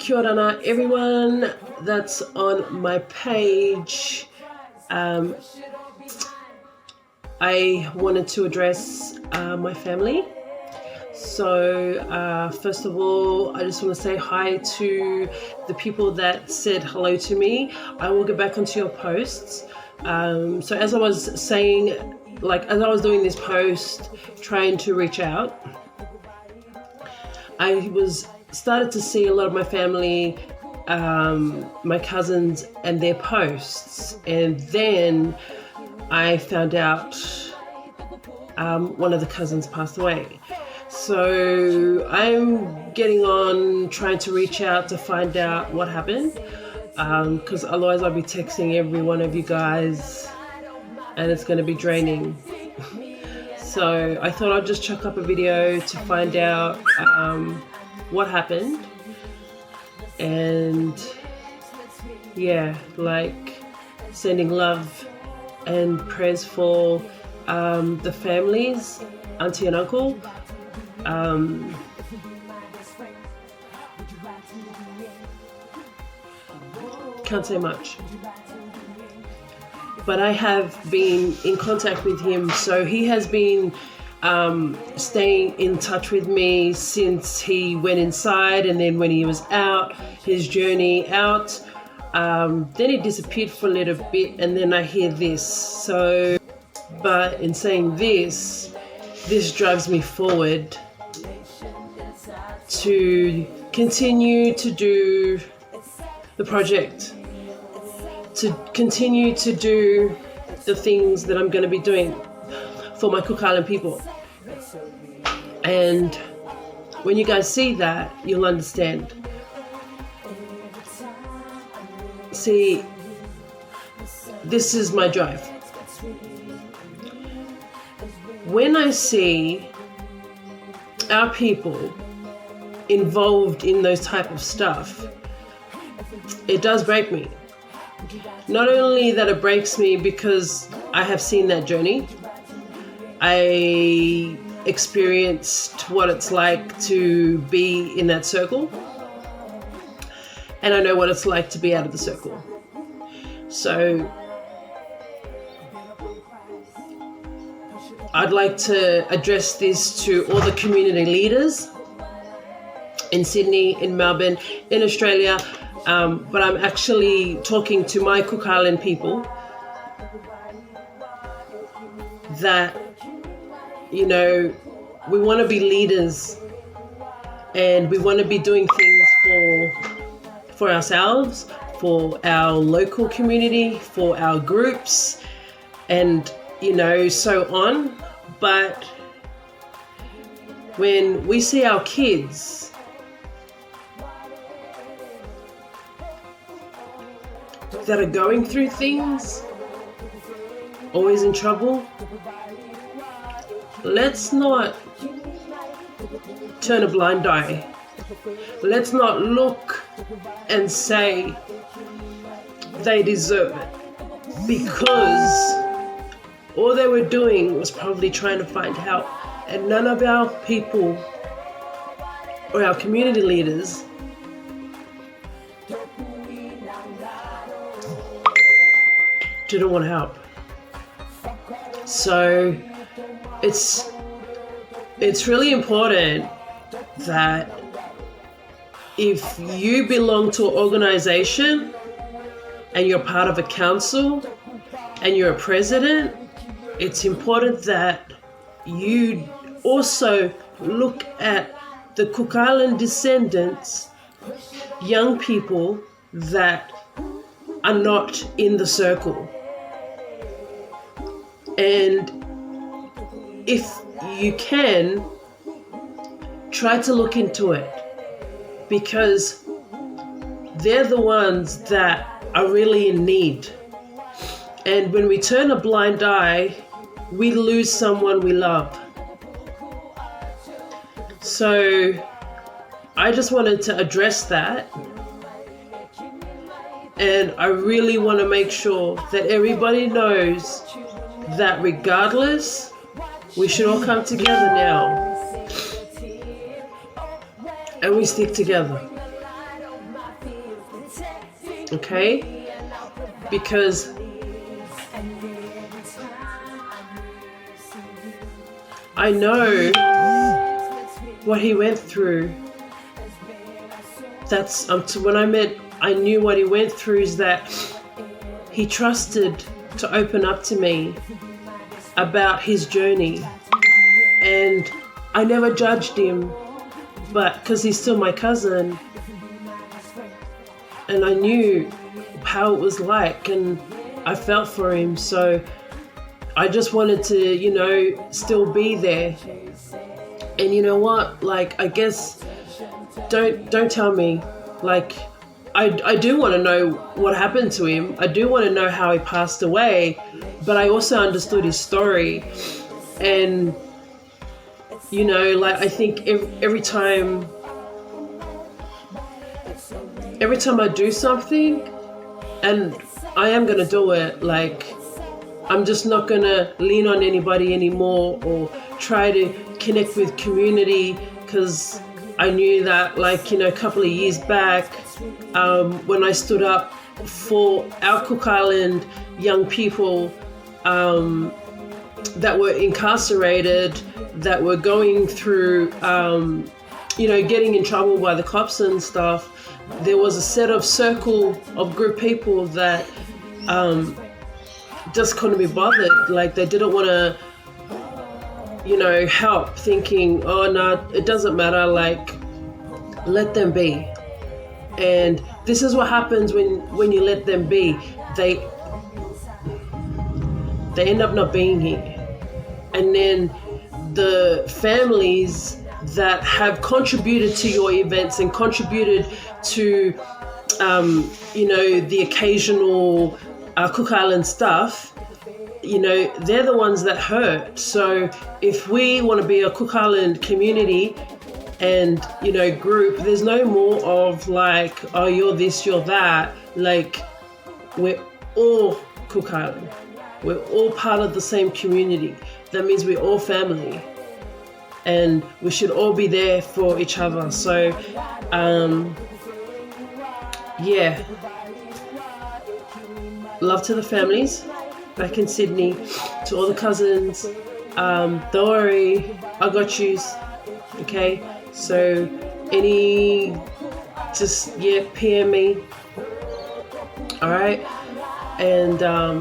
Kia ora everyone that's on my page. I wanted to address my family. So first of all, I just want to say hi to the people that said hello to me. I will get back onto your posts. So as I was saying, as I was doing this post, trying to reach out, I started to see a lot of my family, my cousins and their posts. And then I found out one of the cousins passed away. So I'm getting on trying to reach out to find out what happened, because otherwise I'll be texting every one of you guys and it's going to be draining. So I thought I'd just chuck up a video to find out what happened, and yeah, sending love and prayers for the families, auntie and uncle. Can't say much, but I have been in contact with him, so he has been staying in touch with me since he went inside, and then when he was out, his journey out, then he disappeared for a little bit, and then I hear this. So, but in saying this drives me forward to continue to do the project, to continue to do the things that I'm going to be doing for my Cook Island people. And when you guys see that, you'll understand. See, this is my drive. When I see our people involved in those type of stuff, it does break me. Not only that it breaks me because I have seen that journey, I experienced what it's like to be in that circle, and I know what it's like to be out of the circle. So I'd like to address this to all the community leaders in Sydney, in Melbourne, in Australia, but I'm actually talking to my Cook Island people that, we want to be leaders, and we want to be doing things for ourselves, for our local community, for our groups, and so on. But when we see our kids that are going through things, always in trouble, let's not turn a blind eye. Let's not look and say they deserve it, because all they were doing was probably trying to find help, and none of our people or our community leaders didn't want help. So it's really important that if you belong to an organization and you're part of a council and you're a president, it's important that you also look at the Cook Island descendants, young people that are not in the circle. And if you can, try to look into it, because they're the ones that are really in need. And when we turn a blind eye, we lose someone we love. So I just wanted to address that. And I really want to make sure that everybody knows that regardless, we should all come together now and we stick together. okay? Because I know what he went through. That's when I knew what he went through, is that he trusted to open up to me about his journey, and I never judged him, but because he's still my cousin, and I knew how it was like, and I felt for him, so I just wanted to, still be there. And you know what? Like, I guess, don't tell me. Like, I do want to know what happened to him. I do want to know how he passed away, but I also understood his story. And, like, I think every time I do something, and I am going to do it, like, I'm just not going to lean on anybody anymore or try to connect with community, because I knew that, like, a couple of years back, when I stood up for our Cook Island young people that were incarcerated, that were going through, getting in trouble by the cops and stuff, there was a circle of group people that just couldn't be bothered. Like, they didn't want to, help, thinking, oh no, it doesn't matter, like, let them be. And this is what happens when you let them be. They end up not being here. And then the families that have contributed to your events and contributed to, the occasional Cook Island stuff, they're the ones that hurt. So if we want to be a Cook Island community and, group, there's no more of like, oh, you're this, you're that. Like, we're all Cook Island. We're all part of the same community. That means we're all family. And we should all be there for each other. So, yeah. Love to the families back in Sydney, to all the cousins. Don't worry, I got yous. Okay, so PM me. All right, and I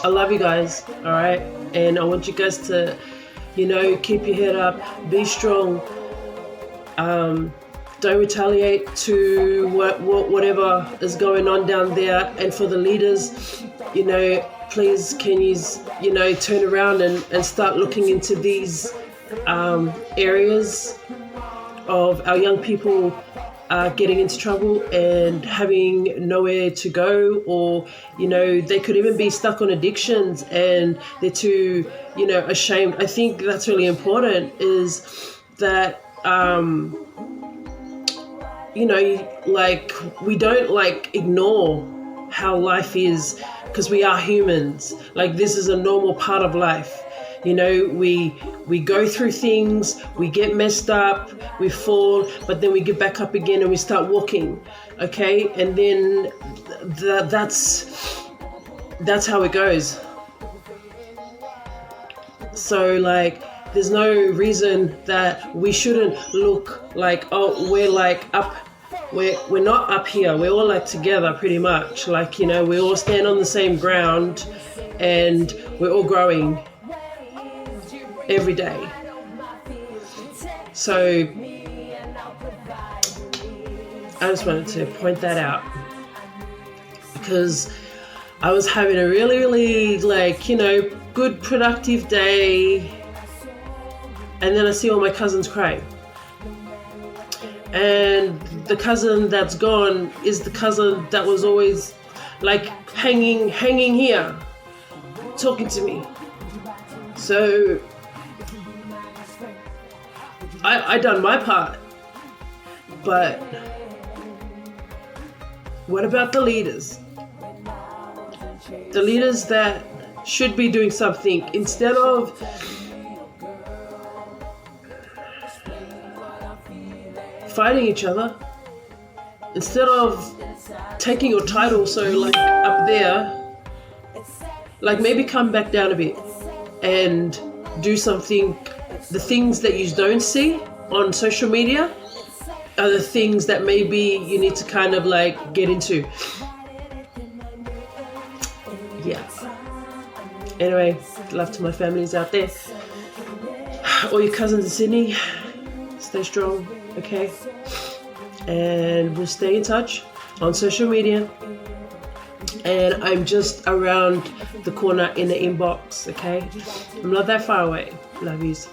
love you guys. All right, and I want you guys to, keep your head up, be strong. Don't retaliate to whatever is going on down there. And for the leaders, please can you, turn around and start looking into these areas of our young people getting into trouble and having nowhere to go, or, they could even be stuck on addictions and they're too, ashamed. I think that's really important, is that, like, we don't, like, ignore how life is, because we are humans. Like, this is a normal part of life. We go through things, we get messed up, we fall, but then we get back up again and we start walking, okay? And then that's how it goes. So, like, there's no reason that we shouldn't look like, oh, we're like up. We're not up here. We're all like together pretty much. Like, we all stand on the same ground and we're all growing every day. So I just wanted to point that out, because I was having a really, really, like, good productive day, and then I see all my cousins crying. And the cousin that's gone is the cousin that was always, like, hanging here, talking to me. So I done my part. But what about the leaders? The leaders that should be doing something instead of fighting each other. instead of taking your title so like up there, like maybe come back down a bit and do something. The things that you don't see on social media are the things that maybe you need to kind of like get into. Yeah. Anyway, love to my families out there. All your cousins in Sydney, stay strong, okay? And we'll stay in touch on social media. And I'm just around the corner in the inbox, okay? I'm not that far away. Love yous.